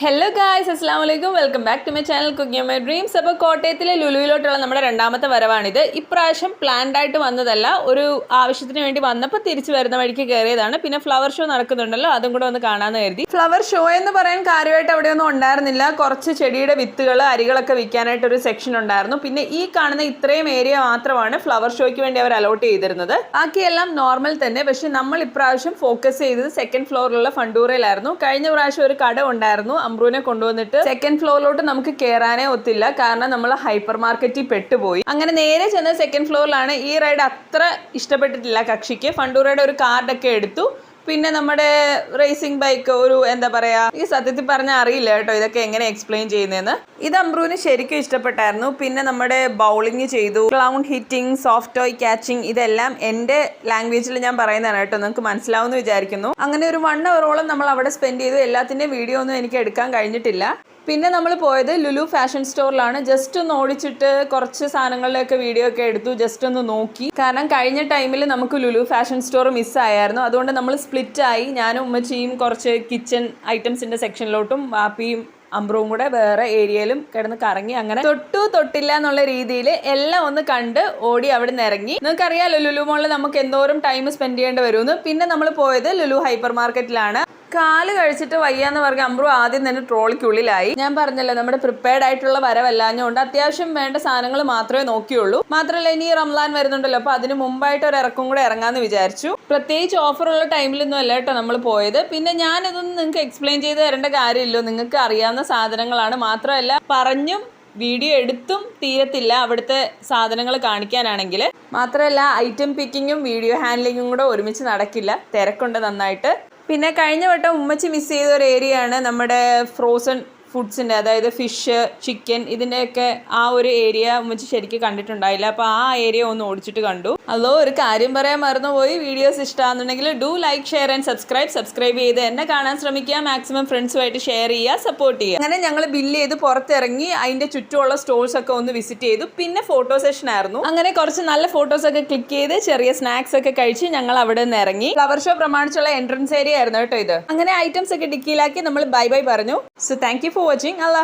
Hello guys, അസ്സാം വലൈക്കും. Welcome back to my channel cooking my dreams. അപ്പോൾ കോട്ടയത്തിലെ ലുലുവിലോട്ടുള്ള നമ്മുടെ രണ്ടാമത്തെ വരവാണിത്. ഇപ്രാവശ്യം പ്ലാൻഡ് ആയിട്ട് വന്നതല്ല, ഒരു ആവശ്യത്തിന് വേണ്ടി വന്നപ്പോൾ തിരിച്ചു വരുന്ന വഴിക്ക് കയറിയതാണ്. പിന്നെ ഫ്ലവർ ഷോ നടക്കുന്നുണ്ടല്ലോ, അതും കൂടെ ഒന്ന് കാണാമെന്ന് കരുതി. ഫ്ലവർ ഷോ എന്ന് പറയാൻ കാര്യമായിട്ട് അവിടെയൊന്നും ഉണ്ടായിരുന്നില്ല. കുറച്ച് ചെടിയുടെ വിത്തുകൾ, അരികളൊക്കെ വിൽക്കാനായിട്ടൊരു സെക്ഷൻ ഉണ്ടായിരുന്നു. പിന്നെ ഈ കാണുന്ന ഇത്രയും ഏരിയ മാത്രമാണ് ഫ്ലവർ ഷോയ്ക്ക് വേണ്ടി അവർ അലോട്ട് ചെയ്തിരുന്നത്. ബാക്കിയെല്ലാം നോർമൽ തന്നെ. പക്ഷെ നമ്മൾ ഇപ്രാവശ്യം ഫോക്കസ് ചെയ്തത് സെക്കൻഡ് ഫ്ലോറിലുള്ള ഫണ്ടൂറയിലായിരുന്നു. കഴിഞ്ഞ പ്രാവശ്യം ഒരു കട ഉണ്ടായിരുന്നു, അമ്രുവിനെ കൊണ്ടുവന്നിട്ട് സെക്കൻഡ് ഫ്ലോറിലോട്ട് നമുക്ക് കയറാനേ ഒത്തില്ല, കാരണം നമ്മൾ ഹൈപ്പർ മാർക്കറ്റിൽ പെട്ടുപോയി. അങ്ങനെ നേരെ ചെന്ന സെക്കൻഡ് ഫ്ലോറിലാണ്. ഈ റൈഡ് അത്ര ഇഷ്ടപ്പെട്ടിട്ടില്ല കക്ഷിക്ക്. ഫണ്ടൂറയുടെ ഒരു കാർഡൊക്കെ എടുത്തു. പിന്നെ നമ്മുടെ റേസിംഗ് ബൈക്ക്, ഒരു എന്താ പറയാ, ഈ സത്യത്തിൽ പറഞ്ഞാൽ അറിയില്ല കേട്ടോ ഇതൊക്കെ എങ്ങനെ എക്സ്പ്ലെയിൻ ചെയ്യുന്നതെന്ന്. ഇത് അമ്രുവിന് ശരിക്കും ഇഷ്ടപ്പെട്ടായിരുന്നു. പിന്നെ നമ്മുടെ ബൗളിംഗ് ചെയ്തു, clown hitting, soft toy catching, ഇതെല്ലാം എൻ്റെ ലാംഗ്വേജിൽ ഞാൻ പറയുന്നതാണ് കേട്ടോ, നിങ്ങൾക്ക് മനസ്സിലാവുമെന്ന് വിചാരിക്കുന്നു. അങ്ങനെ ഒരു 1 അവറോളം നമ്മൾ അവിടെ സ്പെൻഡ് ചെയ്തു. എല്ലാത്തിൻ്റെയും വീഡിയോ ഒന്നും എനിക്ക് എടുക്കാൻ കഴിഞ്ഞിട്ടില്ല. പിന്നെ നമ്മൾ പോയത് ലുലു ഫാഷൻ സ്റ്റോറിലാണ്. ജസ്റ്റ് ഒന്ന് ഓടിച്ചിട്ട് കുറച്ച് സാധനങ്ങളിലൊക്കെ വീഡിയോ ഒക്കെ എടുത്തു, ജസ്റ്റ് ഒന്ന് നോക്കി. കാരണം കഴിഞ്ഞ ടൈമിൽ നമുക്ക് ലുലു ഫാഷൻ സ്റ്റോർ മിസ്സായിരുന്നു. അതുകൊണ്ട് നമ്മൾ സ്പ്ലിറ്റായി. ഞാനും ഉമ്മച്ചിയും കുറച്ച് കിച്ചൺ ഐറ്റംസിൻ്റെ സെക്ഷനിലോട്ടും വാപ്പിയും അമ്രുവും കൂടെ വേറെ ഏരിയയിലും കിടന്ന് കറങ്ങി. അങ്ങനെ തൊട്ടില്ല എന്നുള്ള രീതിയിൽ എല്ലാം ഒന്ന് കണ്ട് ഓടി അവിടെ നിന്ന് ഇറങ്ങി. നിങ്ങൾക്കറിയാലോ ലുലു മോളിൽ നമുക്ക് എന്തോരം ടൈം സ്പെൻഡ് ചെയ്യേണ്ടി വരുമെന്ന്. പിന്നെ നമ്മൾ പോയത് ലുലു ഹൈപ്പർ മാർക്കറ്റിലാണ്. കാല് കഴിച്ചിട്ട് വയ്യാന്ന് പറഞ്ഞ അമ്രു ആദ്യം തന്നെ ട്രോളിക്കുള്ളിലായി. ഞാൻ പറഞ്ഞല്ലോ, നമ്മുടെ പ്രിപ്പയർഡ് ആയിട്ടുള്ള വരവല്ലാഞ്ഞുകൊണ്ട് അത്യാവശ്യം വേണ്ട സാധനങ്ങൾ മാത്രമേ നോക്കിയുള്ളൂ. മാത്രമല്ല ഇനി റംലാൻ വരുന്നുണ്ടല്ലോ, അപ്പോൾ അതിന് മുമ്പായിട്ട് ഒരു ഇറക്കും കൂടെ ഇറങ്ങാന്ന് വിചാരിച്ചു. പ്രത്യേകിച്ച് ഓഫറുള്ള ടൈമിലൊന്നും അല്ല കേട്ടോ നമ്മൾ പോയത്. പിന്നെ ഞാനിതൊന്നും നിങ്ങൾക്ക് എക്സ്പ്ലെയിൻ ചെയ്ത് തരേണ്ട കാര്യമില്ലോ, നിങ്ങൾക്ക് അറിയാവുന്ന സാധനങ്ങളാണ്. മാത്രമല്ല പറഞ്ഞും വീഡിയോ എടുത്തും തീരത്തില്ല അവിടുത്തെ സാധനങ്ങൾ കാണിക്കാനാണെങ്കിൽ. മാത്രമല്ല ഐറ്റം പിക്കിങ്ങും വീഡിയോ ഹാൻഡ്ലിങ്ങും കൂടെ ഒരുമിച്ച് നടക്കില്ല, തിരക്കുണ്ട് നന്നായിട്ട്. പിന്നെ കഴിഞ്ഞ വട്ടം ഉമ്മച്ചി മിസ് ചെയ്ത ഒരു ഏരിയയാണ് നമ്മുടെ ഫ്രോസൺ ഫുഡ്സിൻ്റെ, അതായത് ഫിഷ്, ചിക്കൻ, ഇതിൻ്റെയൊക്കെ ആ ഒരു ഏരിയ ഉമ്മച്ചി ശരിക്കും കണ്ടിട്ടുണ്ടായില്ല. അപ്പോൾ ആ ഏരിയ ഒന്ന് ഓടിച്ചിട്ട് കണ്ടു. അതോ ഒരു കാര്യം പറയാൻ മറന്നുപോയി, വീഡിയോസ് ഇഷ്ടമാണെന്നുണ്ടെങ്കിൽ do like, share and subscribe ചെയ്ത് എന്നെ കാണാൻ ശ്രമിക്കുക. മാക്സിമം ഫ്രണ്ട്സുമായിട്ട് ഷെയർ ചെയ്യുക, സപ്പോർട്ട് ചെയ്യുക. അങ്ങനെ ഞങ്ങൾ ബില്ല് ചെയ്ത് പുറത്തിറങ്ങി അതിൻ്റെ ചുറ്റുമുള്ള സ്റ്റോൾസ് ഒക്കെ ഒന്ന് വിസിറ്റ് ചെയ്തു. പിന്നെ ഫോട്ടോ സെഷൻ ആയിരുന്നു. അങ്ങനെ കുറച്ച് നല്ല ഫോട്ടോസ് ഒക്കെ ക്ലിക്ക് ചെയ്ത് ചെറിയ സ്നാക്സ് ഒക്കെ കഴിച്ച് ഞങ്ങൾ അവിടെ നിന്ന് ഇറങ്ങി. ഫ്ലവർ ഷോ പ്രമാണിച്ചുള്ള എൻട്രൻസ് ഏരിയ ആയിരുന്നു കേട്ടോ ഇത്. അങ്ങനെ ഐറ്റംസ് ഒക്കെ ഡിക്കിയിലാക്കി നമ്മൾ ബൈ ബൈ പറഞ്ഞു. So thank you for watching. Allah